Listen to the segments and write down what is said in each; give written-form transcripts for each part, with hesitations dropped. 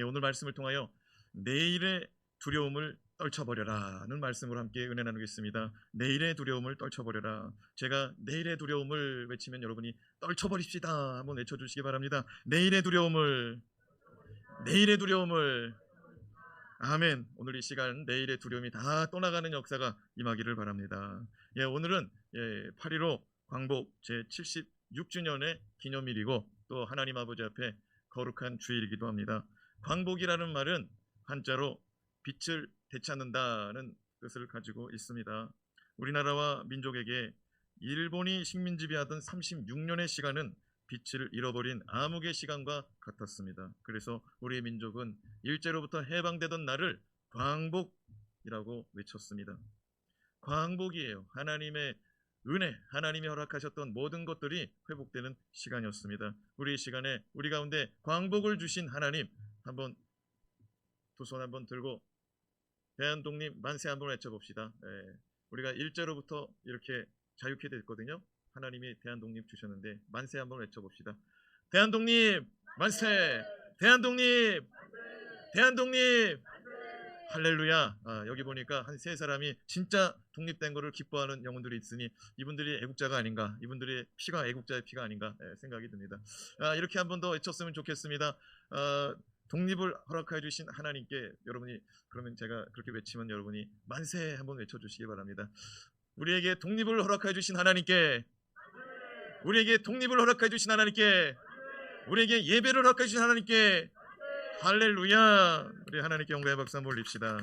오늘 말씀을 통하여 내일의 두려움을 떨쳐버려라는 말씀으로 함께 은혜 나누겠습니다. 내일의 두려움을 떨쳐버려라. 제가 내일의 두려움을 외치면 여러분이 떨쳐버립시다 한번 외쳐주시기 바랍니다. 내일의 두려움을, 내일의 두려움을. 아멘. 오늘 이 시간 내일의 두려움이 다 떠나가는 역사가 임하기를 바랍니다. 오늘은 8.15 광복 제76주년의 기념일이고 또 하나님 아버지 앞에 거룩한 주일이기도 합니다. 광복이라는 말은 한자로 빛을 되찾는다는 뜻을 가지고 있습니다. 우리나라와 민족에게 일본이 식민 지배하던 36년의 시간은 빛을 잃어버린 암흑의 시간과 같았습니다. 그래서 우리의 민족은 일제로부터 해방되던 날을 광복이라고 외쳤습니다. 광복이에요. 하나님의 은혜, 하나님이 허락하셨던 모든 것들이 회복되는 시간이었습니다. 우리 이 시간에 우리 가운데 광복을 주신 하나님, 한번 두 손 한번 들고 대한독립 만세 한번 외쳐봅시다. 우리가 일제로부터 이렇게 자유케 됐거든요. 하나님이 대한독립 주셨는데 만세 한번 외쳐봅시다. 대한독립 만세! 대한독립! 대한독립! 할렐루야. 여기 보니까 한 세 사람이 진짜 독립된 것을 기뻐하는 영혼들이 있으니 이분들이 애국자가 아닌가, 이분들의 피가 애국자의 피가 아닌가 생각이 듭니다. 이렇게 한 번 더 외쳤으면 좋겠습니다. 독립을 허락해 주신 하나님께 여러분이, 그러면 제가 그렇게 외치면 여러분이 만세 한번 외쳐주시기 바랍니다. 우리에게 독립을 허락해 주신 하나님께, 우리에게 독립을 허락해 주신 하나님께, 우리에게 예배를 허락해 주신 하나님께 할렐루야. 우리 하나님께 영광의 박수 한번 올립시다.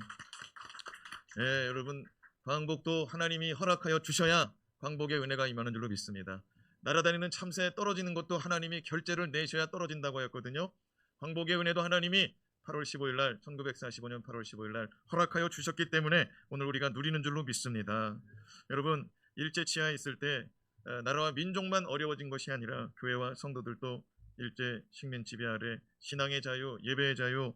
여러분, 광복도 하나님이 허락하여 주셔야 광복의 은혜가 임하는 줄로 믿습니다. 날아다니는 참새에 떨어지는 것도 하나님이 결제를 내셔야 떨어진다고 했거든요. 광복의 은혜도 하나님이 8월 15일 날, 1945년 8월 15일 날 허락하여 주셨기 때문에 오늘 우리가 누리는 줄로 믿습니다. 여러분, 일제 치하에 있을 때 나라와 민족만 어려워진 것이 아니라 교회와 성도들도 일제 식민 지배 아래 신앙의 자유, 예배의 자유,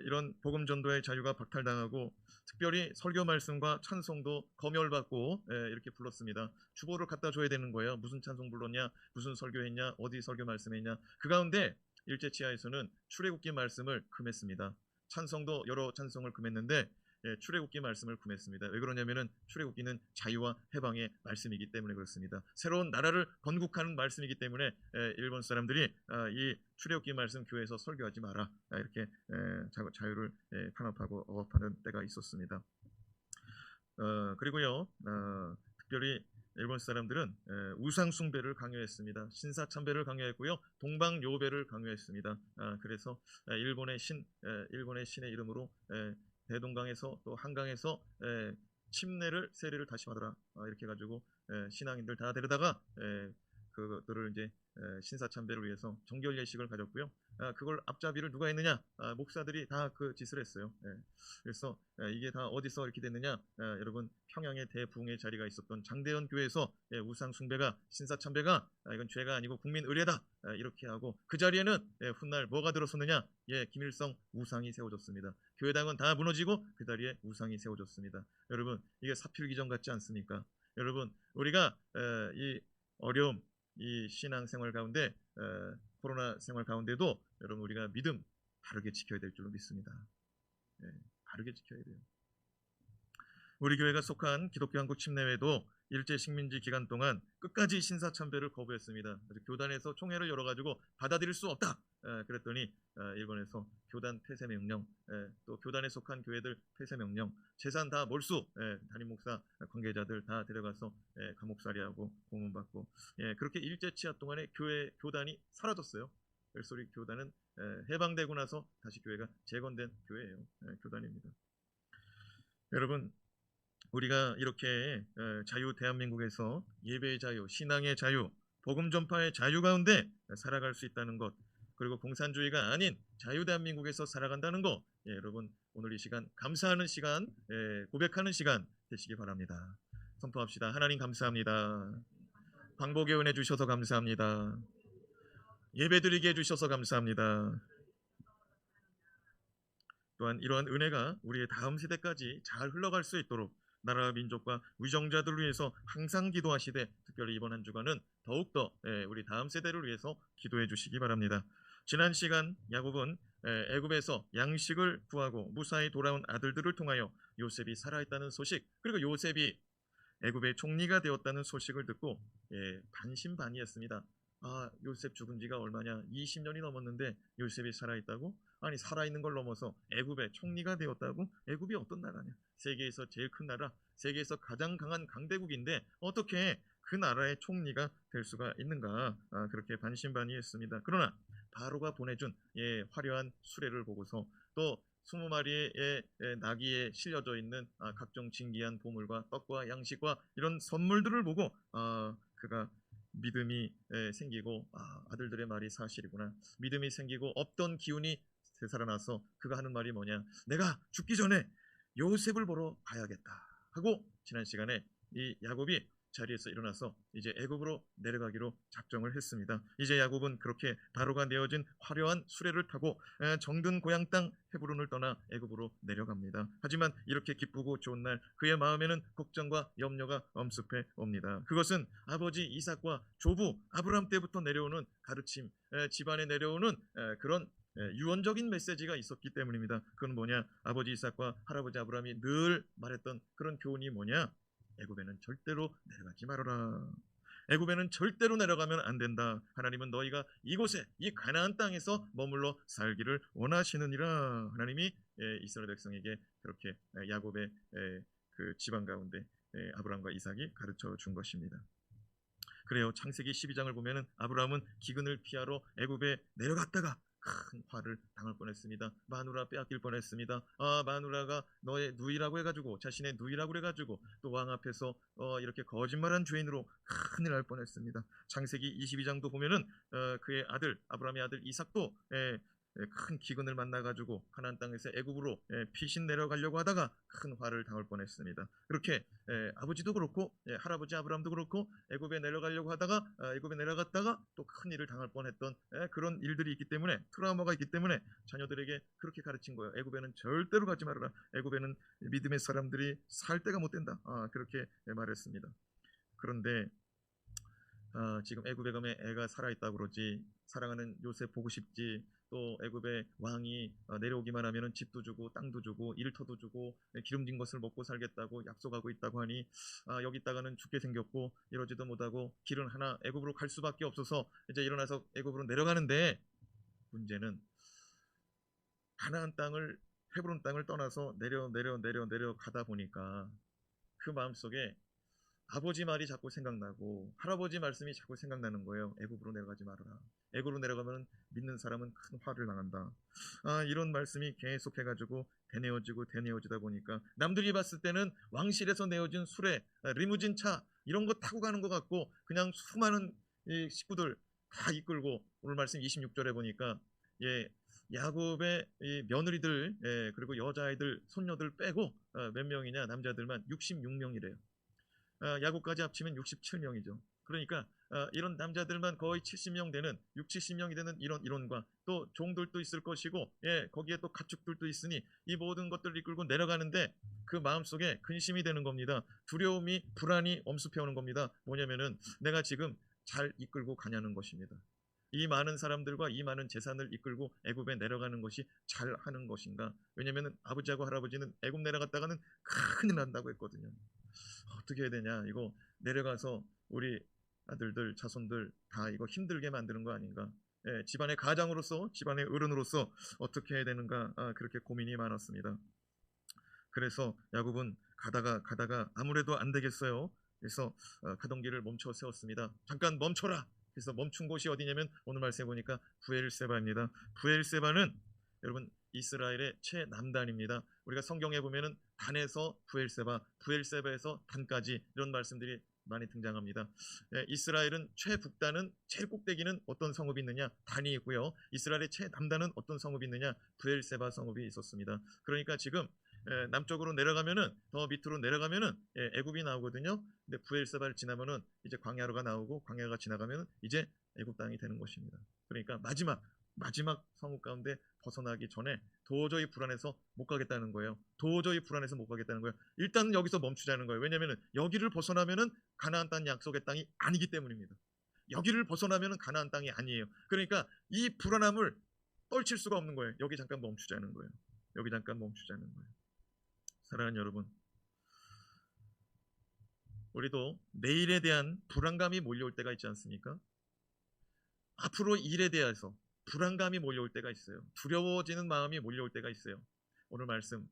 이런 복음 전도의 자유가 박탈당하고 특별히 설교 말씀과 찬송도 검열받고 이렇게 불렀습니다. 주보를 갖다 줘야 되는 거예요. 무슨 찬송 불렀냐, 무슨 설교했냐, 어디 설교 말씀했냐. 그 가운데 일제 치하에서는 출애굽기 말씀을 금했습니다. 찬송도 여러 찬송을 금했는데 출애굽기 말씀을 금했습니다. 왜 그러냐면은 출애굽기는 자유와 해방의 말씀이기 때문에 그렇습니다. 새로운 나라를 건국하는 말씀이기 때문에 일본 사람들이 이 출애굽기 말씀 교회에서 설교하지 마라 이렇게 자유를 탄압하고 억압하는 때가 있었습니다. 그리고요, 특별히 일본 사람들은 우상 숭배를 강요했습니다. 신사참배를 강요했고요, 동방요배를 강요했습니다. 그래서 일본의 신의 이름으로 대동강에서 또 한강에서 침례를 세례를 다시 받으라 이렇게 해가지고 신앙인들 다 데려다가 그들을 이제 신사참배를 위해서 정결 예식을 가졌고요. 그걸 앞잡이를 누가 했느냐? 목사들이 다 그 짓을 했어요. 그래서 이게 다 어디서 이렇게 됐느냐? 여러분, 평양의 대부흥의 자리가 있었던 장대현 교회에서 우상 숭배가, 신사참배가 이건 죄가 아니고 국민 의례다 이렇게 하고, 그 자리에는 훗날 뭐가 들어섰느냐? 김일성 우상이 세워졌습니다. 교회당은 다 무너지고 그 자리에 우상이 세워졌습니다. 여러분, 이게 사필기정 같지 않습니까? 여러분, 우리가 이 어려움, 이 신앙생활 가운데 코로나 생활 가운데도 여러분 우리가 믿음 바르게 지켜야 될 줄로 믿습니다. 바르게 지켜야 돼요. 우리 교회가 속한 기독교 한국 침례회도 일제 식민지 기간 동안 끝까지 신사참배를 거부했습니다. 교단에서 총회를 열어가지고 받아들일 수 없다 그랬더니 일본에서 교단 폐쇄 명령, 또 교단에 속한 교회들 폐쇄 명령, 재산 다 몰수, 담임 목사 관계자들 다 데려가서 감옥살이하고 고문받고, 그렇게 일제 치하 동안에 교단이 사라졌어요. 그래서 우리 교단은 해방되고 나서 다시 교회가 재건된 교회예요. 교단입니다. 여러분, 우리가 이렇게 자유 대한민국에서 예배의 자유, 신앙의 자유, 복음 전파의 자유 가운데 살아갈 수 있다는 것, 그리고 공산주의가 아닌 자유 대한민국에서 살아간다는 것, 여러분 오늘 이 시간 감사하는 시간, 고백하는 시간 되시기 바랍니다. 선포합시다. 하나님 감사합니다. 광복의 은혜 주셔서 감사합니다. 예배드리게 해주셔서 감사합니다. 또한 이러한 은혜가 우리의 다음 세대까지 잘 흘러갈 수 있도록 나라와 민족과 위정자들을 위해서 항상 기도하시되, 특별히 이번 한 주간은 더욱더 우리 다음 세대를 위해서 기도해 주시기 바랍니다. 지난 시간 야곱은 애굽에서 양식을 구하고 무사히 돌아온 아들들을 통하여 요셉이 살아있다는 소식, 그리고 요셉이 애굽의 총리가 되었다는 소식을 듣고 반신반의했습니다. 아, 요셉 죽은 지가 얼마냐? 20년이 넘었는데 요셉이 살아있다고? 아니, 살아있는 걸 넘어서 애굽의 총리가 되었다고? 애굽이 어떤 나라냐? 세계에서 제일 큰 나라, 세계에서 가장 강한 강대국인데 어떻게 그 나라의 총리가 될 수가 있는가? 그렇게 반신반의했습니다. 그러나 바로가 보내준 화려한 수레를 보고서 또 20마리의 나귀에 실려져 있는 각종 진귀한 보물과 떡과 양식과 이런 선물들을 보고 그가 믿음이 생기고 아들들의 말이 사실이구나. 믿음이 생기고 없던 기운이 되살아나서 그가 하는 말이 뭐냐? 내가 죽기 전에 요셉을 보러 가야겠다 하고 지난 시간에 이 야곱이 자리에서 일어나서 이제 애굽으로 내려가기로 작정을 했습니다. 이제 야곱은 그렇게 바로가 내어진 화려한 수레를 타고 정든 고향 땅 헤브론을 떠나 애굽으로 내려갑니다. 하지만 이렇게 기쁘고 좋은 날 그의 마음에는 걱정과 염려가 엄습해 옵니다. 그것은 아버지 이삭과 조부 아브라함 때부터 내려오는 가르침, 집안에 내려오는 그런 유언적인 메시지가 있었기 때문입니다. 그건 뭐냐? 아버지 이삭과 할아버지 아브라함이 늘 말했던 그런 교훈이 뭐냐? 애굽에는 절대로 내려가지 말아라. 애굽에는 절대로 내려가면 안 된다. 하나님은 너희가 이곳에 이 가나안 땅에서 머물러 살기를 원하시느니라. 하나님이 이스라엘 백성에게 그렇게 야곱의 그 집안 가운데 아브라함과 이삭이 가르쳐 준 것입니다. 그래요. 창세기 12장을 보면은 아브라함은 기근을 피하러 애굽에 내려갔다가 큰 화를 당할 뻔했습니다. 마누라 빼앗길 뻔했습니다. 마누라가 너의 누이라고 해가지고 자신의 누이라고 해가지고 또 왕 앞에서 이렇게 거짓말한 죄인으로 큰일 날 뻔했습니다. 창세기 22장도 보면은 그의 아들 아브라함의 아들 이삭도 큰 기근을 만나가지고 가나안 땅에서 애굽으로 피신 내려가려고 하다가 큰 화를 당할 뻔했습니다. 그렇게 아버지도 그렇고 할아버지 아브라함도 그렇고 애굽에 내려가려고 하다가 애굽에 내려갔다가 또 큰 일을 당할 뻔했던 그런 일들이 있기 때문에 트라우마가 있기 때문에 자녀들에게 그렇게 가르친 거예요. 애굽에는 절대로 가지 말아라. 애굽에는 믿음의 사람들이 살 데가 못 된다. 그렇게 말했습니다. 그런데 지금 애굽에 가면 애가 살아있다고 그러지, 사랑하는 요셉 보고 싶지, 또 애굽의 왕이 내려오기만 하면 집도 주고 땅도 주고 일터도 주고 기름진 것을 먹고 살겠다고 약속하고 있다고 하니 여기 있다가는 죽게 생겼고 이러지도 못하고 길은 하나 애굽으로 갈 수밖에 없어서 이제 일어나서 애굽으로 내려가는데, 문제는 가나안 땅을 헤브론 땅을 떠나서 내려가다 보니까 그 마음속에 아버지 말이 자꾸 생각나고 할아버지 말씀이 자꾸 생각나는 거예요. 애굽으로 내려가지 말아라. 애굽으로 내려가면 믿는 사람은 큰 화를 당한다. 이런 말씀이 계속해가지고 되뇌어지다 보니까 남들이 봤을 때는 왕실에서 내어진 수레, 리무진 차 이런 거 타고 가는 것 같고 그냥 수많은 이 식구들 다 이끌고, 오늘 말씀 26절에 보니까 야곱의 이 며느리들 그리고 여자아이들 손녀들 빼고 몇 명이냐, 남자들만 66명이래요. 야곱까지 합치면 67명이죠. 그러니까 이런 남자들만 거의 70명 되는 70명이 되는 이런 이론과 또 종들도 있을 것이고 거기에 또 가축들도 있으니 이 모든 것들을 이끌고 내려가는데 그 마음속에 근심이 되는 겁니다. 두려움이 불안이 엄습해 오는 겁니다. 뭐냐면은 내가 지금 잘 이끌고 가냐는 것입니다. 이 많은 사람들과 이 많은 재산을 이끌고 애굽에 내려가는 것이 잘 하는 것인가? 왜냐하면 아버지하고 할아버지는 애굽 내려갔다가는 큰일 난다고 했거든요. 어떻게 해야 되냐, 이거 내려가서 우리 아들들 자손들 다 이거 힘들게 만드는 거 아닌가, 집안의 가장으로서 집안의 어른으로서 어떻게 해야 되는가, 그렇게 고민이 많았습니다. 그래서 야곱은 가다가 아무래도 안 되겠어요. 그래서 가던 길을 멈춰 세웠습니다. 잠깐 멈춰라. 그래서 멈춘 곳이 어디냐면 오늘 말씀해 보니까 부엘세바입니다. 부엘세바는 여러분 이스라엘의 최남단입니다. 우리가 성경에 보면은 단에서 부엘세바, 부엘세바에서 단까지 이런 말씀들이 많이 등장합니다. 이스라엘은 최북단은 제일 꼭대기는 어떤 성읍이 있느냐? 단이 있고요. 이스라엘의 최남단은 어떤 성읍이 있느냐? 부엘세바 성읍이 있었습니다. 그러니까 지금 남쪽으로 내려가면은, 더 밑으로 내려가면은 애굽이 나오거든요. 근데 부엘세바를 지나면은 이제 광야로가 나오고 광야가 지나가면은 이제 애굽 땅이 되는 것입니다. 그러니까 마지막 성읍 가운데 벗어나기 전에 도저히 불안해서 못 가겠다는 거예요. 일단 여기서 멈추자는 거예요. 왜냐하면 여기를 벗어나면은 가나안 땅 약속의 땅이 아니기 때문입니다. 여기를 벗어나면은 가나안 땅이 아니에요. 그러니까 이 불안함을 떨칠 수가 없는 거예요. 여기 잠깐 멈추자는 거예요. 여기 잠깐 멈추자는 거예요. 사랑하는 여러분, 우리도 내일에 대한 불안감이 몰려올 때가 있지 않습니까? 앞으로 일에 대해서 불안감이 몰려올 때가 있어요. 두려워지는 마음이 몰려올 때가 있어요. 오늘 말씀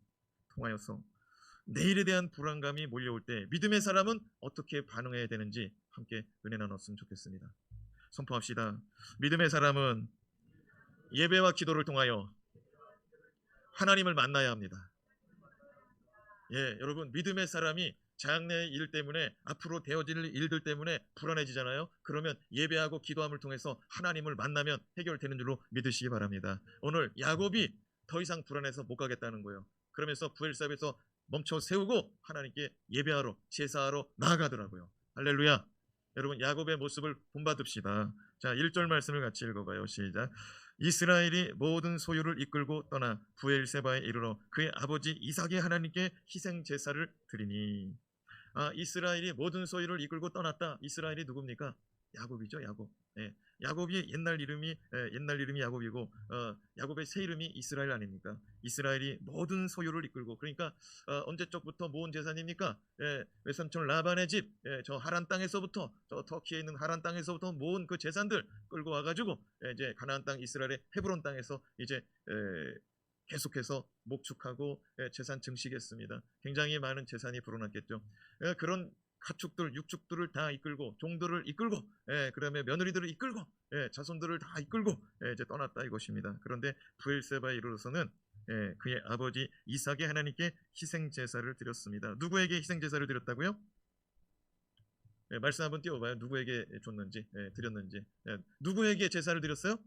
통하여서 내일에 대한 불안감이 몰려올 때 믿음의 사람은 어떻게 반응해야 되는지 함께 은혜 나눴으면 좋겠습니다. 선포합시다. 믿음의 사람은 예배와 기도를 통하여 하나님을 만나야 합니다. 예, 여러분, 믿음의 사람이 장래의 일 때문에, 앞으로 되어질 일들 때문에 불안해지잖아요. 그러면 예배하고 기도함을 통해서 하나님을 만나면 해결되는 줄로 믿으시기 바랍니다. 오늘 야곱이 더 이상 불안해서 못 가겠다는 거예요. 그러면서 부엘사에서 멈춰 세우고 하나님께 예배하러, 제사하러 나아가더라고요. 할렐루야. 여러분, 야곱의 모습을 본받읍시다. 자, 1절 말씀을 같이 읽어봐요. 시작. 이스라엘이 모든 소유를 이끌고 떠나 부엘세바에 이르러 그의 아버지 이삭의 하나님께 희생 제사를 드리니. 이스라엘이 모든 소유를 이끌고 떠났다. 이스라엘이 누굽니까? 야곱이죠. 야곱. 예, 야곱이 옛날 이름이 야곱이고, 야곱의 새 이름이 이스라엘 아닙니까? 이스라엘이 모든 소유를 이끌고, 그러니까 언제적부터 모은 재산입니까? 예, 외삼촌 라반의 집, 저 하란 땅에서부터, 저 터키에 있는 하란 땅에서부터 모은 그 재산들 끌고 와가지고 이제 가나안 땅 이스라엘의 헤브론 땅에서 이제 계속해서 목축하고 재산 증식했습니다. 굉장히 많은 재산이 불어났겠죠. 그런 가축들, 육축들을 다 이끌고, 종들을 이끌고, 그다음에 며느리들을 이끌고, 자손들을 다 이끌고 이제 떠났다 이것입니다. 그런데 부엘세바에 이르러서는 그의 아버지 이삭의 하나님께 희생 제사를 드렸습니다. 누구에게 희생 제사를 드렸다고요? 말씀 한번 띄워봐요. 누구에게 줬는지, 드렸는지. 누구에게 제사를 드렸어요?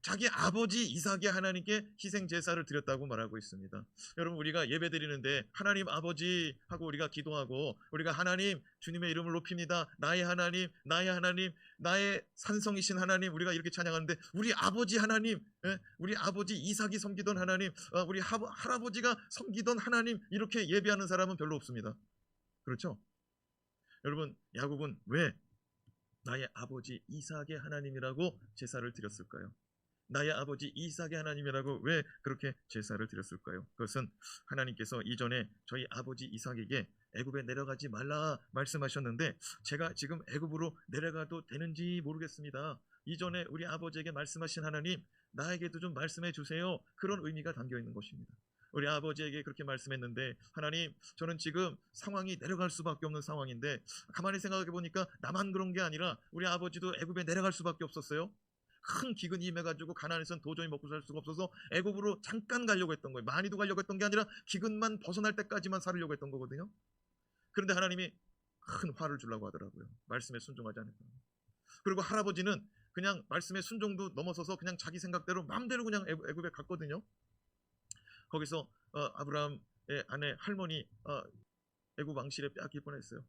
자기 아버지 이삭의 하나님께 희생 제사를 드렸다고 말하고 있습니다. 여러분, 우리가 예배 드리는데 하나님 아버지 하고 우리가 기도하고, 우리가 하나님 주님의 이름을 높입니다. 나의 하나님, 나의 하나님, 나의 산성이신 하나님, 우리가 이렇게 찬양하는데 우리 아버지 하나님, 우리 아버지 이삭이 섬기던 하나님, 우리 할아버지가 섬기던 하나님, 이렇게 예배하는 사람은 별로 없습니다. 그렇죠? 여러분, 야곱은 왜 나의 아버지 이삭의 하나님이라고 제사를 드렸을까요? 나의 아버지 이삭의 하나님이라고 왜 그렇게 제사를 드렸을까요? 그것은 하나님께서 이전에 저희 아버지 이삭에게 애굽에 내려가지 말라 말씀하셨는데, 제가 지금 애굽으로 내려가도 되는지 모르겠습니다. 이전에 우리 아버지에게 말씀하신 하나님, 나에게도 좀 말씀해 주세요. 그런 의미가 담겨 있는 것입니다. 우리 아버지에게 그렇게 말씀했는데, 하나님, 저는 지금 상황이 내려갈 수밖에 없는 상황인데, 가만히 생각해 보니까 나만 그런 게 아니라 우리 아버지도 애굽에 내려갈 수밖에 없었어요. 큰 기근이 임해가지고 가나안에서는 도저히 먹고 살 수가 없어서 애굽으로 잠깐 가려고 했던 거예요. 많이도 가려고 했던 게 아니라 기근만 벗어날 때까지만 살려고 했던 거거든요. 그런데 하나님이 큰 화를 주려고 하더라고요. 말씀에 순종하지 않을까. 그리고 할아버지는 그냥 말씀에 순종도 넘어서서 그냥 자기 생각대로 마음대로 그냥 애굽에 갔거든요. 거기서 아브라함의 아내 할머니 애굽 왕실에 빼앗길 뻔했어요.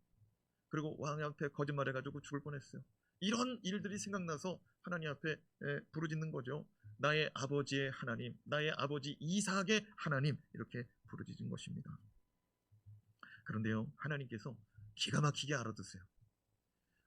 그리고 왕한테 거짓말해가지고 죽을 뻔했어요. 이런 일들이 생각나서 하나님 앞에 부르짖는 거죠. 나의 아버지의 하나님, 나의 아버지 이삭의 하나님, 이렇게 부르짖은 것입니다. 그런데요, 하나님께서 기가 막히게 알아두세요.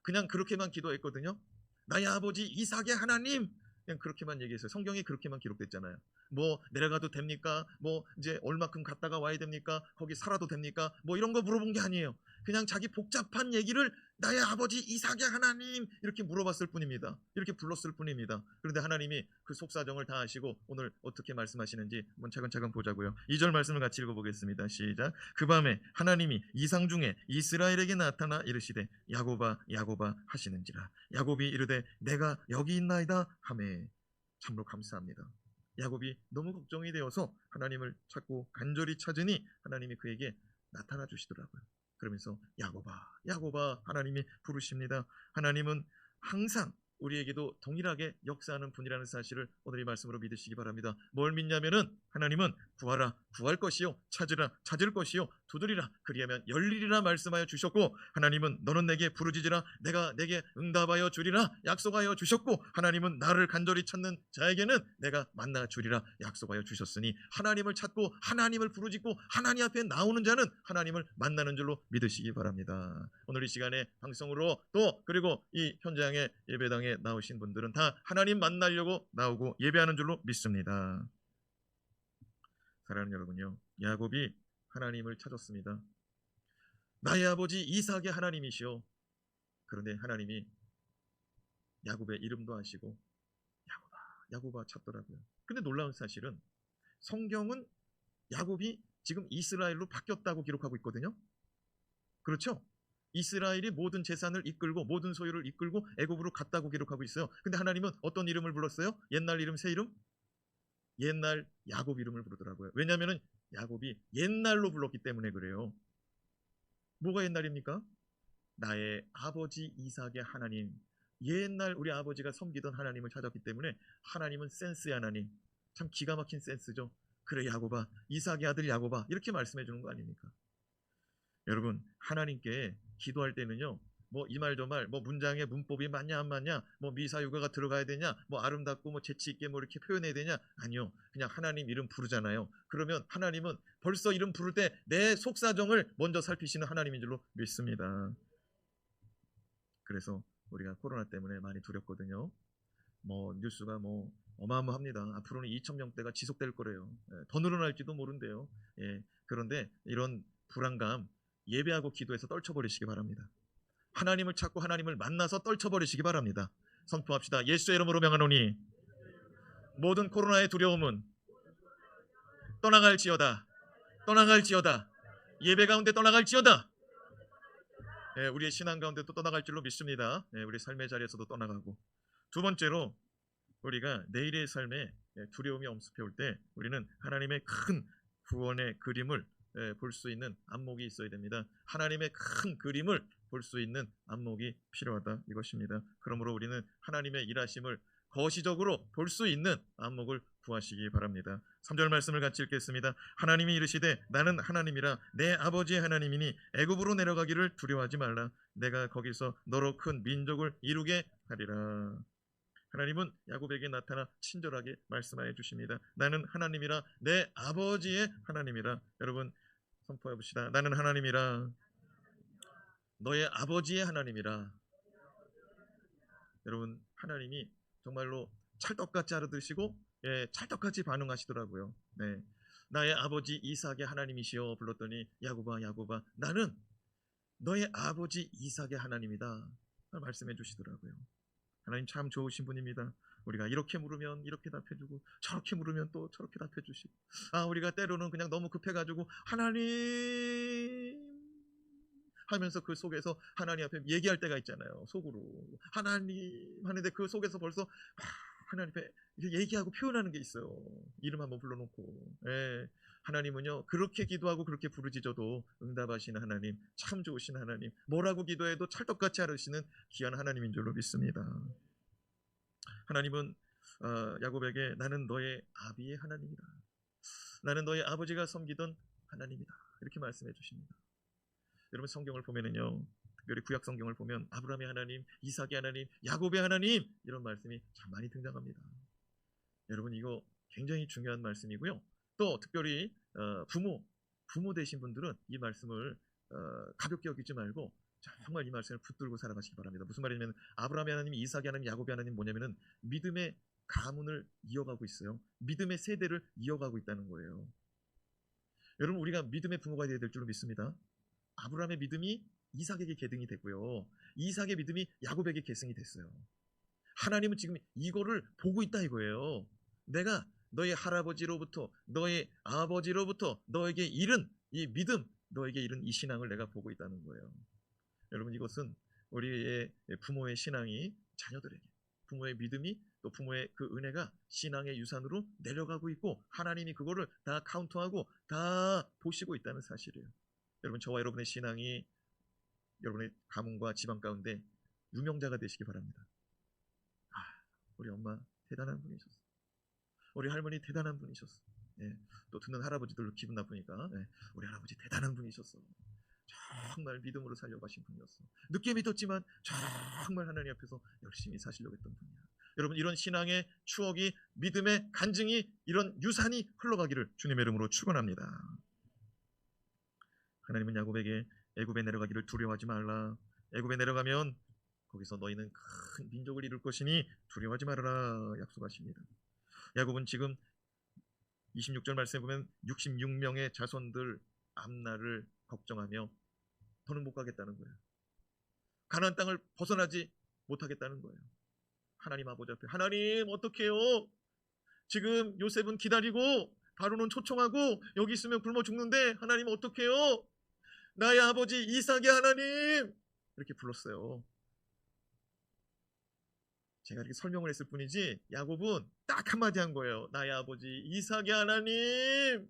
그냥 그렇게만 기도했거든요. 나의 아버지 이삭의 하나님, 그냥 그렇게만 얘기했어요. 성경에 그렇게만 기록됐잖아요. 뭐 내려가도 됩니까? 뭐 이제 얼마큼 갔다가 와야 됩니까? 거기 살아도 됩니까? 뭐 이런 거 물어본 게 아니에요. 그냥 자기 복잡한 얘기를 나의 아버지 이삭의 하나님 이렇게 물어봤을 뿐입니다. 이렇게 불렀을 뿐입니다. 그런데 하나님이 그 속사정을 다 아시고 오늘 어떻게 말씀하시는지 한번 차근차근 보자고요. 2절 말씀을 같이 읽어보겠습니다. 시작. 그 밤에 하나님이 이상 중에 이스라엘에게 나타나 이르시되 야곱아 야곱아 하시는지라. 야곱이 이르되 내가 여기 있나이다 하매. 참으로 감사합니다. 야곱이 너무 걱정이 되어서 하나님을 찾고 간절히 찾으니 하나님이 그에게 나타나 주시더라고요. 그러면서 야곱아 야곱아 하나님이 부르십니다. 하나님은 항상 우리에게도 동일하게 역사하는 분이라는 사실을 오늘 이 말씀으로 믿으시기 바랍니다. 뭘 믿냐면은 하나님은 구하라 구할 것이요 찾으라 찾을 것이요 두드리라 그리하면 열리리라 말씀하여 주셨고, 하나님은 너는 내게 부르짖으라 내가 내게 응답하여 주리라 약속하여 주셨고, 하나님은 나를 간절히 찾는 자에게는 내가 만나 주리라 약속하여 주셨으니, 하나님을 찾고 하나님을 부르짖고 하나님 앞에 나오는 자는 하나님을 만나는 줄로 믿으시기 바랍니다. 오늘 이 시간에 방송으로 또 그리고 이 현장의 예배당에 땅에 나오신 분들은 다 하나님 만나려고 나오고 예배하는 줄로 믿습니다. 사랑하는 여러분요, 야곱이 하나님을 찾았습니다. 나의 아버지 이삭의 하나님이시오. 그런데 하나님이 야곱의 이름도 아시고 야곱아 야곱아 찾더라고요. 근데 놀라운 사실은 성경은 야곱이 지금 이스라엘로 바뀌었다고 기록하고 있거든요. 그렇죠? 이스라엘이 모든 재산을 이끌고 모든 소유를 이끌고 애굽으로 갔다고 기록하고 있어요. 근데 하나님은 어떤 이름을 불렀어요? 옛날 이름, 새 이름? 옛날 야곱 이름을 부르더라고요. 왜냐하면 야곱이 옛날로 불렀기 때문에 그래요. 뭐가 옛날입니까? 나의 아버지 이삭의 하나님, 옛날 우리 아버지가 섬기던 하나님을 찾았기 때문에 하나님은 센스의 하나님. 참 기가 막힌 센스죠. 그래 야곱아, 이삭의 아들 야곱아, 이렇게 말씀해 주는 거 아닙니까? 여러분, 하나님께 기도할 때는요, 뭐 이 말 저 말, 뭐 문장의 문법이 맞냐 안 맞냐, 뭐 미사유가가 들어가야 되냐, 뭐 아름답고 뭐 재치 있게 뭐 이렇게 표현해야 되냐, 아니요. 그냥 하나님 이름 부르잖아요. 그러면 하나님은 벌써 이름 부를 때 내 속사정을 먼저 살피시는 하나님인 줄로 믿습니다. 그래서 우리가 코로나 때문에 많이 두렵거든요. 뭐 뉴스가 뭐 어마어마합니다. 앞으로는 2,000명대가 지속될 거래요. 더 늘어날지도 모른대요. 그런데 이런 불안감 예배하고 기도해서 떨쳐버리시기 바랍니다. 하나님을 찾고 하나님을 만나서 떨쳐버리시기 바랍니다. 선포합시다. 예수의 이름으로 명하노니 모든 코로나의 두려움은 떠나갈지어다. 떠나갈지어다. 예배 가운데 떠나갈지어다. 우리의 신앙 가운데도 떠나갈 줄로 믿습니다. 우리 삶의 자리에서도 떠나가고. 두 번째로 우리가 내일의 삶에 두려움이 엄습해 올 때 우리는 하나님의 큰 구원의 그림을 볼 수 있는 안목이 있어야 됩니다. 하나님의 큰 그림을 볼 수 있는 안목이 필요하다 이것입니다. 그러므로 우리는 하나님의 일하심을 거시적으로 볼 수 있는 안목을 구하시기 바랍니다. 3절 말씀을 같이 읽겠습니다. 하나님이 이르시되 나는 하나님이라 내 아버지의 하나님이니 애굽으로 내려가기를 두려워하지 말라. 내가 거기서 너로 큰 민족을 이루게 하리라. 하나님은 야곱에게 나타나 친절하게 말씀하여 주십니다. 나는 하나님이라 내 아버지의 하나님이라. 여러분 선포해 봅시다. 나는 하나님이라 너의 아버지의 하나님이라. 여러분 하나님이 정말로 찰떡같이 알아들으시고 찰떡같이 반응하시더라고요. 나의 아버지 이삭의 하나님이시여 불렀더니 야곱아 야곱아 나는 너의 아버지 이삭의 하나님이다 말씀해 주시더라고요. 하나님 참 좋으신 분입니다. 우리가 이렇게 물으면 이렇게 답해주고 저렇게 물으면 또 저렇게 답해주시고 우리가 때로는 그냥 너무 급해가지고 하나님 하면서 그 속에서 하나님 앞에 얘기할 때가 있잖아요. 속으로 하나님 하는데 그 속에서 벌써 하나님 앞에 얘기하고 표현하는 게 있어요. 이름 한번 불러놓고. 하나님은요 그렇게 기도하고 그렇게 부르짖어도 응답하시는 하나님, 참 좋으신 하나님, 뭐라고 기도해도 찰떡같이 알으시는 귀한 하나님인 줄로 믿습니다. 하나님은 야곱에게 나는 너의 아비의 하나님이다. 나는 너의 아버지가 섬기던 하나님이다. 이렇게 말씀해 주십니다. 여러분 성경을 보면은요, 특별히 구약 성경을 보면 아브라함의 하나님, 이삭의 하나님, 야곱의 하나님 이런 말씀이 참 많이 등장합니다. 여러분 이거 굉장히 중요한 말씀이고요. 또 특별히 부모 되신 분들은 이 말씀을 가볍게 여기지 말고 정말 이 말씀을 붙들고 살아가시기 바랍니다. 무슨 말이냐면 아브라함의 하나님, 이삭의 하나님, 야곱의 하나님 뭐냐면은 믿음의 가문을 이어가고 있어요. 믿음의 세대를 이어가고 있다는 거예요. 여러분 우리가 믿음의 부모가 되어야 될 줄로 믿습니다. 아브라함의 믿음이 이삭에게 계승이 됐고요. 이삭의 믿음이 야곱에게 계승이 됐어요. 하나님은 지금 이거를 보고 있다 이거예요. 내가 너의 할아버지로부터 너의 아버지로부터 너에게 이른 이 믿음, 너에게 이른 이 신앙을 내가 보고 있다는 거예요. 여러분 이것은 우리의 부모의 신앙이 자녀들에게, 부모의 믿음이 또 부모의 그 은혜가 신앙의 유산으로 내려가고 있고 하나님이 그거를 다 카운트하고 다 보시고 있다는 사실이에요. 여러분 저와 여러분의 신앙이 여러분의 가문과 집안 가운데 유명자가 되시기 바랍니다. 우리 엄마 대단한 분이셨어. 우리 할머니 대단한 분이셨어. 또 듣는 할아버지들도 기분 나쁘니까 우리 할아버지 대단한 분이셨어. 정말 믿음으로 살려가신 분이었어. 늦게 믿었지만 정말 하나님 앞에서 열심히 사시려고 했던 분이야. 여러분 이런 신앙의 추억이, 믿음의 간증이, 이런 유산이 흘러가기를 주님의 이름으로 축원합니다. 하나님은 야곱에게 애굽에 내려가기를 두려워하지 말라. 애굽에 내려가면 거기서 너희는 큰 민족을 이룰 것이니 두려워하지 말아라 약속하십니다. 야곱은 지금 26절 말씀에 보면 66명의 자손들 앞날을 걱정하며 더는 못 가겠다는 거예요. 가나안 땅을 벗어나지 못하겠다는 거예요. 하나님 아버지 앞에 하나님 어떡해요? 지금 요셉은 기다리고 바로는 초청하고 여기 있으면 굶어 죽는데 하나님 어떡해요? 나의 아버지 이삭의 하나님 이렇게 불렀어요. 제가 이렇게 설명을 했을 뿐이지 야곱은 딱 한마디 한 거예요. 나의 아버지 이삭의 하나님.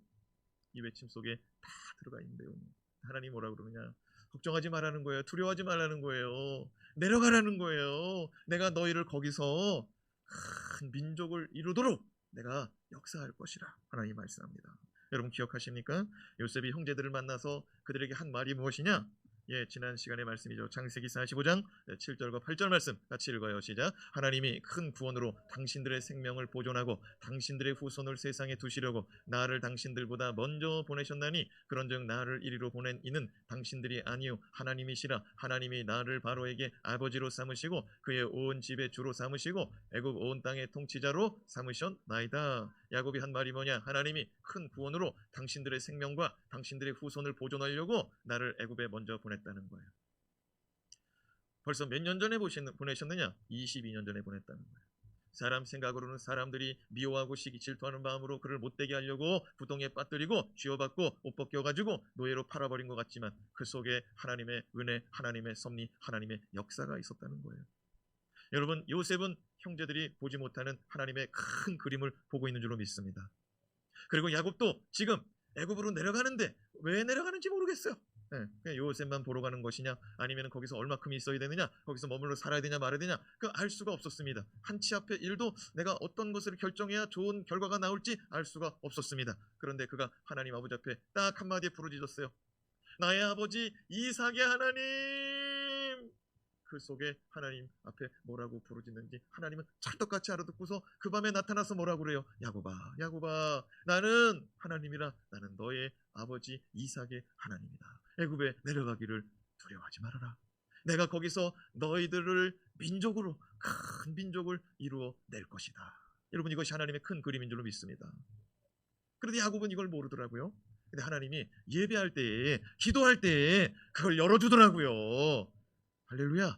이 외침 속에 다 들어가 있는데요. 하나님 뭐라 그러느냐? 걱정하지 말라는 거예요. 두려워하지 말라는 거예요. 내려가라는 거예요. 내가 너희를 거기서 큰 민족을 이루도록 내가 역사할 것이라 하나님 말씀합니다. 여러분 기억하십니까? 요셉이 형제들을 만나서 그들에게 한 말이 무엇이냐? 지난 시간의 말씀이죠. 창세기 45장 7절과 8절 말씀 같이 읽어요. 시작. 하나님이 큰 구원으로 당신들의 생명을 보존하고 당신들의 후손을 세상에 두시려고 나를 당신들보다 먼저 보내셨나니 그런즉 나를 이리로 보낸 이는 당신들이 아니요 하나님이시라. 하나님이 나를 바로에게 아버지로 삼으시고 그의 온 집의 주로 삼으시고 애굽 온 땅의 통치자로 삼으셨나이다. 야곱이 한 말이 뭐냐? 하나님이 큰 구원으로 당신들의 생명과 당신들의 후손을 보존하려고 나를 애굽에 먼저 보냈다는 거예요. 벌써 몇 년 전에 보내셨느냐? 22년 전에 보냈다는 거예요. 사람 생각으로는 사람들이 미워하고 시기 질투하는 마음으로 그를 못되게 하려고 부동에 빠뜨리고 쥐어받고 옷 벗겨가지고 노예로 팔아버린 것 같지만 그 속에 하나님의 은혜, 하나님의 섭리, 하나님의 역사가 있었다는 거예요. 여러분 요셉은 형제들이 보지 못하는 하나님의 큰 그림을 보고 있는 줄로 믿습니다. 그리고 야곱도 지금 애굽으로 내려가는데 왜 내려가는지 모르겠어요. 그냥 요셉만 보러 가는 것이냐 아니면 거기서 얼마큼 있어야 되느냐 거기서 머물러 살아야 되냐 말아야 되냐 그 알 수가 없었습니다. 한치 앞의 일도 내가 어떤 것을 결정해야 좋은 결과가 나올지 알 수가 없었습니다. 그런데 그가 하나님 아버지 앞에 딱 한마디에 부르짖었어요. 나의 아버지 이삭의 하나님. 그 속에 하나님 앞에 뭐라고 부르짖는지 하나님은 찰떡같이 알아듣고서 그 밤에 나타나서 뭐라고 그래요? 야곱아 야곱아 나는 하나님이라. 나는 너의 아버지 이삭의 하나님이다. 애굽에 내려가기를 두려워하지 말아라. 내가 거기서 너희들을 민족으로 큰 민족을 이루어 낼 것이다. 여러분 이것이 하나님의 큰 그림인 줄로 믿습니다. 그런데 야곱은 이걸 모르더라고요. 근데 하나님이 예배할 때에 기도할 때에 그걸 열어주더라고요. 할렐루야.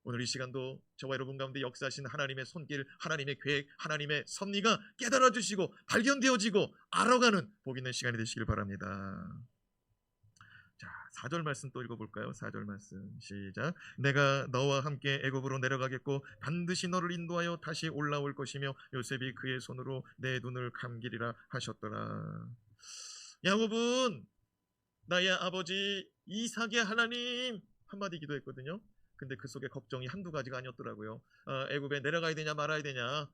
오늘 이 시간도 저와 여러분 가운데 역사하신 하나님의 손길, 하나님의 계획, 하나님의 섭리가 깨달아 주시고 발견되어지고 알아가는 복 있는 시간이 되시길 바랍니다. 자, 4절 말씀 또 읽어볼까요? 4절 말씀 시작. 내가 너와 함께 애굽으로 내려가겠고 반드시 너를 인도하여 다시 올라올 것이며 요셉이 그의 손으로 내 눈을 감기리라 하셨더라. 야곱은 나의 아버지 이삭의 하나님 한마디 기도했거든요. 근데 그 속에 걱정이 한두 가지가 아니었더라고요. 애굽에 내려가야 되냐 말아야 되냐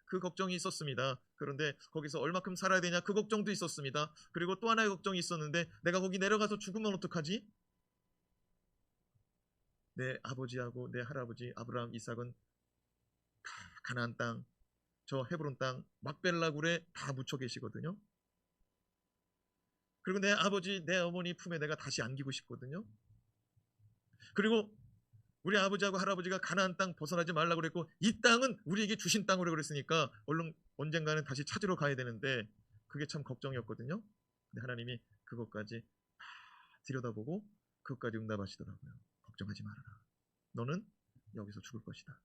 그 걱정이 있었습니다. 그런데 거기서 얼마큼 살아야 되냐 그 걱정도 있었습니다. 그리고 또 하나의 걱정이 있었는데 내가 거기 내려가서 죽으면 어떡하지? 내 아버지하고 내 할아버지 아브라함 이삭은 다 가나안 땅, 저 헤브론 땅 막벨라 굴에 다 묻혀 계시거든요. 그리고 내 아버지 내 어머니 품에 내가 다시 안기고 싶거든요. 그리고 우리 아버지하고 할아버지가 가나안 땅 벗어나지 말라고 그랬고 이 땅은 우리에게 주신 땅으로 그랬으니까 얼른 언젠가는 다시 찾으러 가야 되는데 그게 참 걱정이었거든요. 근데 하나님이 그것까지 다 들여다보고 그것까지 응답하시더라고요. 걱정하지 말아라. 너는 여기서 죽을 것이다.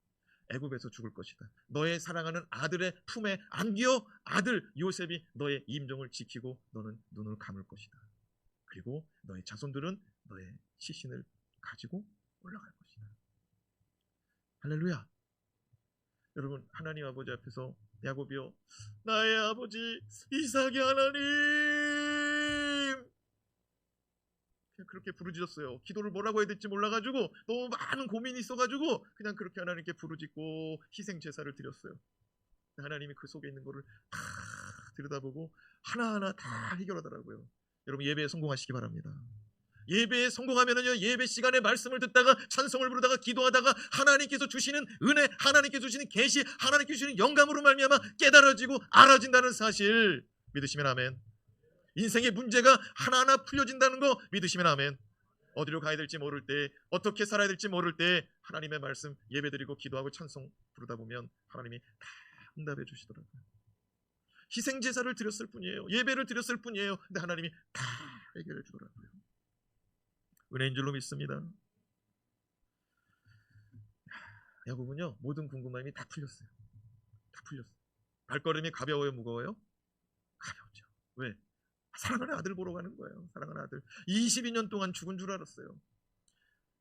애굽에서 죽을 것이다. 너의 사랑하는 아들의 품에 안겨 아들 요셉이 너의 임종을 지키고 너는 눈을 감을 것이다. 그리고 너의 자손들은 너의 시신을 가지고 올라갈 것이다. 할렐루야. 여러분 하나님 아버지 앞에서 야곱이요 나의 아버지 이삭의 하나님 그냥 그렇게 부르짖었어요. 기도를 뭐라고 해야 될지 몰라가지고 너무 많은 고민이 있어가지고 그냥 그렇게 하나님께 부르짖고 희생 제사를 드렸어요. 하나님이 그 속에 있는 거를 다 들여다보고 하나하나 다 해결하더라고요. 여러분 예배에 성공하시기 바랍니다. 예배에 성공하면은요 예배 시간에 말씀을 듣다가 찬송을 부르다가 기도하다가 하나님께서 주시는 은혜, 하나님께서 주시는 계시, 하나님께서 주시는 영감으로 말미암아 깨달아지고 알아진다는 사실 믿으시면 아멘. 인생의 문제가 하나하나 풀려진다는 거 믿으시면 아멘. 어디로 가야 될지 모를 때, 어떻게 살아야 될지 모를 때 하나님의 말씀 예배드리고 기도하고 찬송 부르다 보면 하나님이 다 응답해 주시더라고요. 희생 제사를 드렸을 뿐이에요. 예배를 드렸을 뿐이에요. 근데 하나님이 다 해결해 주더라고요. 은혜인 줄로 믿습니다. 야곱은요, 모든 궁금함이 다 풀렸어요. 다 풀렸어요. 발걸음이 가벼워요, 무거워요? 가볍죠. 왜? 사랑하는 아들 보러 가는 거예요. 사랑하는 아들. 22년 동안 죽은 줄 알았어요.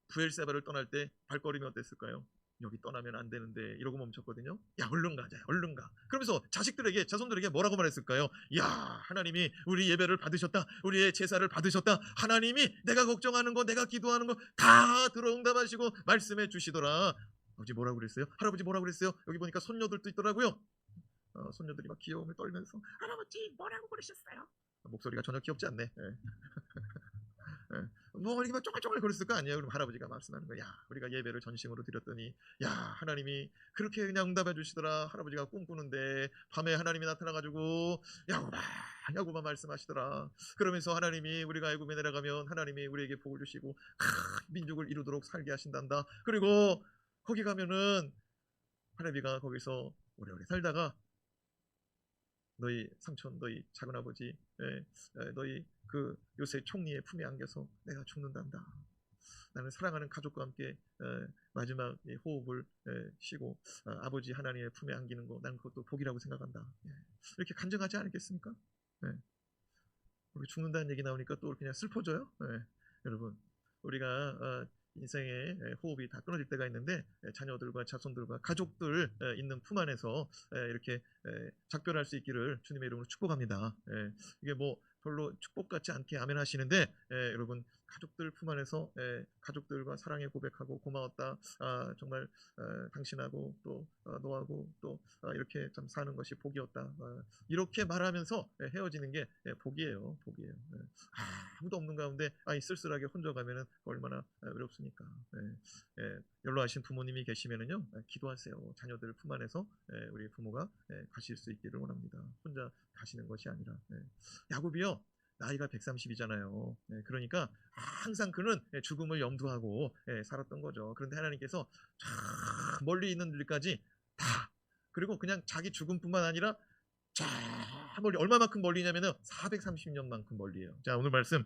부엘세바를 떠날 때 발걸음이 어땠을까요? 여기 떠나면 안 되는데 이러고 멈췄거든요. 야, 얼른 가자, 얼른 가. 그러면서 자식들에게, 자손들에게 뭐라고 말했을까요? 야, 하나님이 우리 예배를 받으셨다. 우리의 제사를 받으셨다. 하나님이 내가 걱정하는 거, 내가 기도하는 거 다 들어응답하시고 말씀해 주시더라. 아버지 뭐라고 그랬어요? 할아버지 뭐라고 그랬어요? 여기 보니까 손녀들도 있더라고요. 손녀들이 막 귀여움을 떨면서 할아버지 뭐라고 그러셨어요? 목소리가 전혀 귀엽지 않네. 뭐 이렇게 막 쪼글쪼글 거렸을 거 아니에요. 그럼 할아버지가 말씀하는 거야. 야, 우리가 예배를 전심으로 드렸더니 야, 하나님이 그렇게 그냥 응답해 주시더라. 할아버지가 꿈꾸는데 밤에 하나님이 나타나가지고 야곱아, 야곱아 말씀하시더라. 그러면서 하나님이 우리가 애굽에 내려가면 하나님이 우리에게 복을 주시고 민족을 이루도록 살게 하신단다. 그리고 거기 가면은 할아버지가 거기서 오래오래 살다가 너희 삼촌, 너희 작은아버지, 너희 그 요새 총리의 품에 안겨서 내가 죽는단다. 나는 사랑하는 가족과 함께 마지막 호흡을 쉬고 아버지 하나님의 품에 안기는 거, 나는 그것도 복이라고 생각한다. 이렇게 간증하지 않겠습니까? 우리 죽는다는 얘기 나오니까 또 그냥 슬퍼져요. 여러분, 우리가 인생의 호흡이 다 끊어질 때가 있는데 자녀들과 자손들과 가족들 있는 품 안에서 이렇게 작별할 수 있기를 주님의 이름으로 축복합니다. 이게 뭐 별로 축복 같지 않게 아멘 하시는데 여러분, 가족들 품 안에서 가족들과 사랑의 고백하고 고마웠다. 정말 당신하고 또 너하고 또 이렇게 참 사는 것이 복이었다. 이렇게 말하면서 헤어지는 게 복이에요. 복이에요. 아무도 없는 가운데 쓸쓸하게 혼자 가면은 얼마나 외롭습니까? 연로하신 부모님이 계시면은요, 기도하세요. 자녀들 품 안에서 우리 부모가 가실 수 있기를 원합니다. 혼자 가시는 것이 아니라. 야곱이요, 나이가 130이잖아요. 그러니까 항상 그는 죽음을 염두하고 살았던 거죠. 그런데 하나님께서 참 멀리 있는 일까지 다, 그리고 그냥 자기 죽음뿐만 아니라 자 멀리, 얼마만큼 멀리냐면은 430년만큼 멀리예요. 자, 오늘 말씀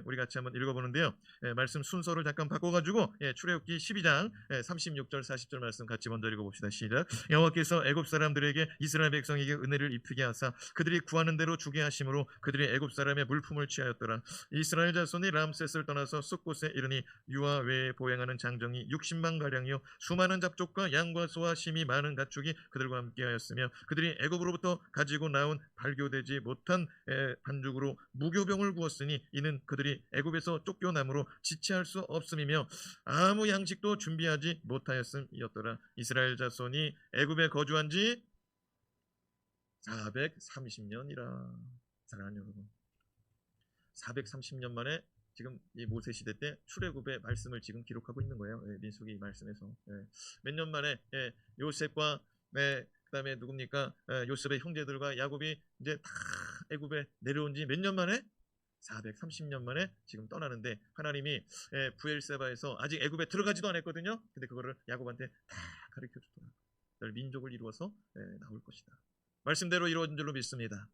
우리 같이 한번 읽어보는데요. 말씀 순서를 잠깐 바꿔가지고 출애굽기 12장 36절 40절 말씀 같이 먼저 읽어봅시다. 시작. 여호와께서 애굽 사람들에게 이스라엘 백성에게 은혜를 입히게 하사 그들이 구하는 대로 주게 하심으로 그들이 애굽 사람의 물품을 취하였더라. 이스라엘 자손이 람셋을 떠나서 숫곳에 이르니 유아 외에 보행하는 장정이 60만 가량이요 수많은 잡족과 양과 소와 심이 많은 가축이 그들과 함께하였으며 그들이 애굽으로부터 가지고 나온 발교되지 못한 반죽으로 무교병을 구웠으니 이는 그들이 애굽에서 쫓겨남으로 지체할 수 없음이며 아무 양식도 준비하지 못하였음이었더라. 이스라엘 자손이 애굽에 거주한 지 430년이라. 사랑하는 여러분, 430년 만에 지금 이 모세 시대 때 출애굽의 말씀을 지금 기록하고 있는 거예요. 민수기 말씀에서 몇 년 만에 요셉과 그다음에 누굽니까? 요셉의 형제들과 야곱이 이제 다 애굽에 내려온 지 몇 년 만에? 430년 만에 지금 떠나는데 하나님이 부엘세바에서 아직 애굽에 들어가지도 않았거든요. 근데 그거를 야곱한테 다 가르쳐 주더라고요. 널 민족을 이루어서 나올 것이다. 말씀대로 이루어진 줄로 믿습니다.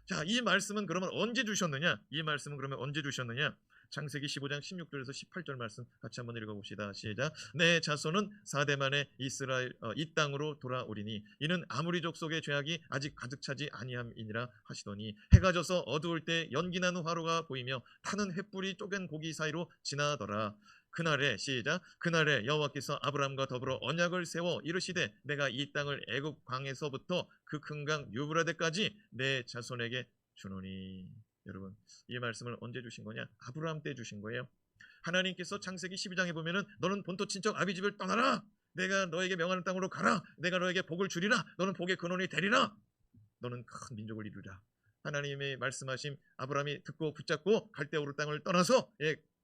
자, 이 말씀은 그러면 언제 주셨느냐? 이 말씀은 그러면 언제 주셨느냐? 창세기 15장 16절에서 18절 말씀 같이 한번 읽어봅시다. 시작. 내 자손은 4대 만에 이스라엘 이 땅으로 돌아오리니 이는 아무리 족속의 죄악이 아직 가득 차지 아니함이니라 하시더니 해가 져서 어두울 때 연기 나는 화로가 보이며 타는 횃불이 쪼갠 고기 사이로 지나더라. 그날에 시작. 그날에 여호와께서 아브라함과 더불어 언약을 세워 이르시되 내가 이 땅을 애굽 광에서부터 그 큰 강 유브라데까지 내 자손에게 주노니. 여러분, 이 말씀을 언제 주신 거냐? 아브라함 때 주신 거예요. 하나님께서 창세기 12장에 보면은 너는 본토 친척 아비집을 떠나라. 내가 너에게 명하는 땅으로 가라. 내가 너에게 복을 주리라. 너는 복의 근원이 되리라. 너는 큰 민족을 이루리라. 하나님의 말씀하심 아브라함이 듣고 붙잡고 갈대우르 땅을 떠나서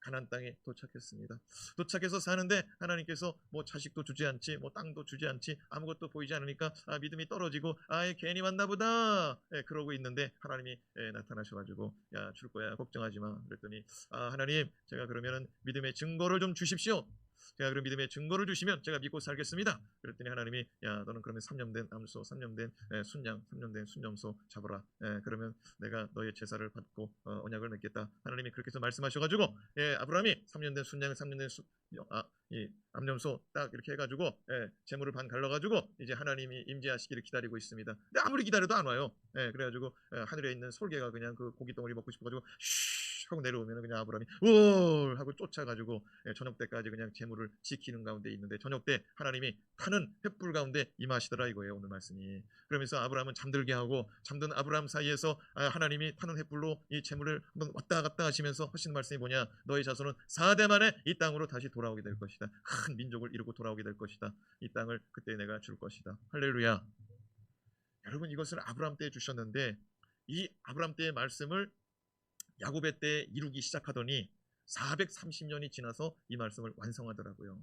가나안 땅에 도착했습니다. 도착해서 사는데 하나님께서 뭐 자식도 주지 않지, 뭐 땅도 주지 않지, 아무것도 보이지 않으니까 믿음이 떨어지고 괜히 왔나 보다. 그러고 있는데 하나님이 나타나셔가지고 야, 줄 거야, 걱정하지 마. 그랬더니 하나님, 제가 그러면은 믿음의 증거를 좀 주십시오. 제가 그럼 믿음의 증거를 주시면 제가 믿고 살겠습니다. 그랬더니 하나님이 야, 너는 그러면 3년 된 암소, 3년 된 순양, 3년 된 순염소 잡아라. 그러면 내가 너의 제사를 받고 언약을 맺겠다. 하나님이 그렇게 해서 말씀하셔가지고 아브라함이 3년 된 순양, 3년 된 이 암염소 딱 이렇게 해가지고 재물을 반 갈라가지고 이제 하나님이 임재하시기를 기다리고 있습니다. 근데 아무리 기다려도 안 와요. 그래가지고 하늘에 있는 솔개가 그냥 그 고기 덩어리 먹고 싶어가지고 슈 하고 내려오면 그냥 아브라함이 오 하고 쫓아가지고 저녁 때까지 그냥 재물을 지키는 가운데 있는데 저녁 때 하나님이 타는 횃불 가운데 임하시더라 이거예요, 오늘 말씀이. 그러면서 아브라함은 잠들게 하고 잠든 아브라함 사이에서 하나님이 타는 횃불로 이 재물을 한번 왔다 갔다 하시면서 하시는 말씀이 뭐냐? 너의 자손은 4대 만에 이 땅으로 다시 돌아오게 될 것이다. 큰 민족을 이루고 돌아오게 될 것이다. 이 땅을 그때 내가 줄 것이다. 할렐루야. 여러분, 이것을 아브라함 때 주셨는데 이 아브라함 때의 말씀을 야곱의 때 이루기 시작하더니 430년이 지나서 이 말씀을 완성하더라고요.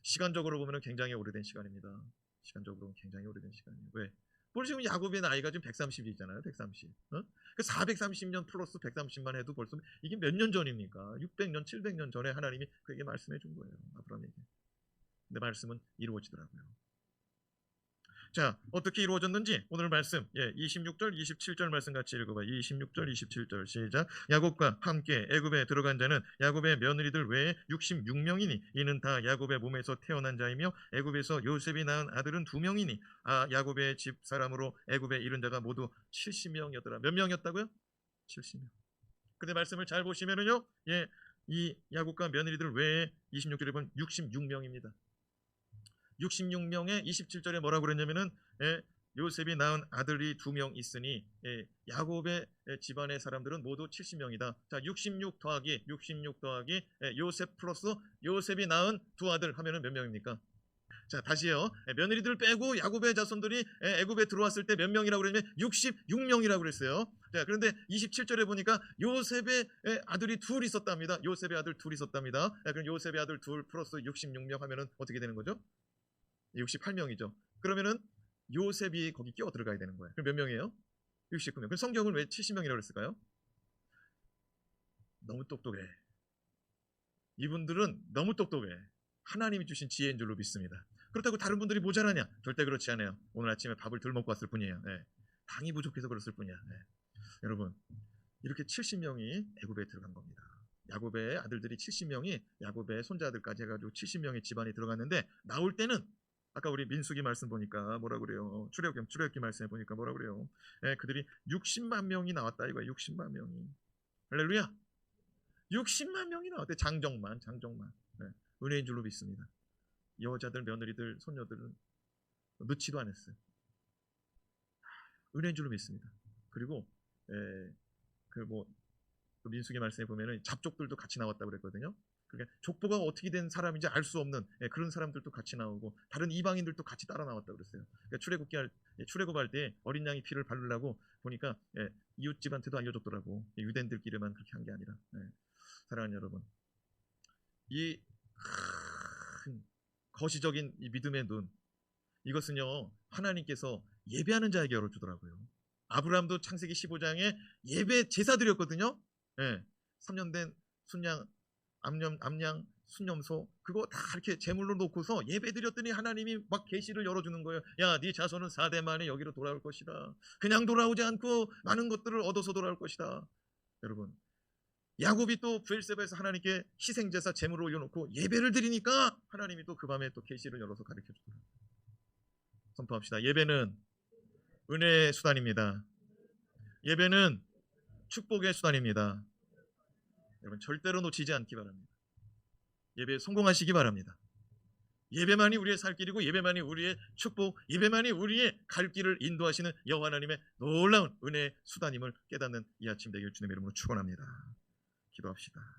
시간적으로 보면 굉장히 오래된 시간입니다. 시간적으로 굉장히 오래된 시간이에요. 왜? 벌써 지금 야곱의 나이가 지금 130이잖아요. 130. 그 430년 플러스 130만 해도 벌써 이게 몇 년 전입니까? 600년, 700년 전에 하나님이 그에게 말씀해 준 거예요. 아브라함에게. 근데 말씀은 이루어지더라고요. 자, 어떻게 이루어졌는지 오늘 말씀 26절 27절 말씀 같이 읽어봐요. 26절 27절 시작. 야곱과 함께 애굽에 들어간 자는 야곱의 며느리들 외에 66명이니 이는 다 야곱의 몸에서 태어난 자이며 애굽에서 요셉이 낳은 아들은 2명이니 야곱의 집 사람으로 애굽에 이른 자가 모두 70명이었더라. 몇 명이었다고요? 70명. 근데 말씀을 잘 보시면은요, 이 야곱과 며느리들 외에 26절에 보면 66명입니다. 66명의 27절에 뭐라고 그랬냐면은 요셉이 낳은 아들이 2명 있으니 야곱의 집안의 사람들은 모두 70명이다. 자, 66 더하기 요셉 플러스 요셉이 낳은 2 아들 하면은 몇 명입니까? 자, 다시요. 며느리들 빼고 야곱의 자손들이 애굽에 들어왔을 때 몇 명이라고 그러냐면 66명이라고 그랬어요. 자, 그런데 27절에 보니까 요셉의 아들이 2 있었답니다. 요셉의 아들 2 있었답니다. 그럼 요셉의 아들 2 플러스 66명 하면은 어떻게 되는 거죠? 68명이죠. 그러면은 요셉이 거기 끼어 들어가야 되는 거예요. 그럼 몇 명이에요? 69명. 그럼 성경을 왜 70명이라고 했을까요? 너무 똑똑해. 이분들은 너무 똑똑해. 하나님이 주신 지혜인 줄로 믿습니다. 그렇다고 다른 분들이 모자라냐? 절대 그렇지 않아요. 오늘 아침에 밥을 덜 먹고 왔을 뿐이에요. 당이 부족해서 그랬을 뿐이야. 여러분, 이렇게 70명이 애굽에 들어간 겁니다. 야곱의 아들들이 70명이 야곱의 손자들까지 해가지고 70명의 집안이 들어갔는데 나올 때는 아까 우리 민수기 말씀 보니까 뭐라 그래요? 출애굽기 말씀에 보니까 뭐라 그래요? 그들이 60만 명이 나왔다 이거야. 60만 명이. 할렐루야. 60만 명이 나왔대. 장정만. 은혜인 줄로 믿습니다. 여자들, 며느리들, 손녀들은 넣지도 않았어요. 은혜인 줄로 믿습니다. 그리고 민수기 말씀에 보면은 잡족들도 같이 나왔다고 그랬거든요. 그러니까 족보가 어떻게 된 사람인지 알 수 없는 그런 사람들도 같이 나오고 다른 이방인들도 같이 따라 나왔다고 그랬어요. 그러니까 출애굽할 때 어린 양의 피를 바르려고 보니까 이웃집한테도 알려줬더라고. 유대인들끼리만 그렇게 한 게 아니라. 사랑하는 여러분, 이 큰 거시적인 이 믿음의 눈, 이것은요 하나님께서 예배하는 자에게 열어주더라고요. 아브라함도 창세기 15장에 예배 제사 드렸거든요. 3년 된 순양, 암양, 순염소 그거 다 이렇게 제물로 놓고서 예배 드렸더니 하나님이 막 계시를 열어주는 거예요. 야, 네 자손은 4대 만에 여기로 돌아올 것이다. 그냥 돌아오지 않고 많은 것들을 얻어서 돌아올 것이다. 여러분, 야곱이 또 브엘세바에서 하나님께 희생제사 제물을 올려놓고 예배를 드리니까 하나님이 또 그 밤에 또 계시를 열어서 가르쳐 주더라고요. 선포합시다. 예배는 은혜의 수단입니다. 예배는 축복의 수단입니다. 여러분, 절대로 놓치지 않기 바랍니다. 예배에 성공하시기 바랍니다. 예배만이 우리의 살 길이고 예배만이 우리의 축복, 예배만이 우리의 갈 길을 인도하시는 여호와 하나님의 놀라운 은혜의 수단임을 깨닫는 이 아침 되길 주님의 이름으로 축원합니다. 기도합시다.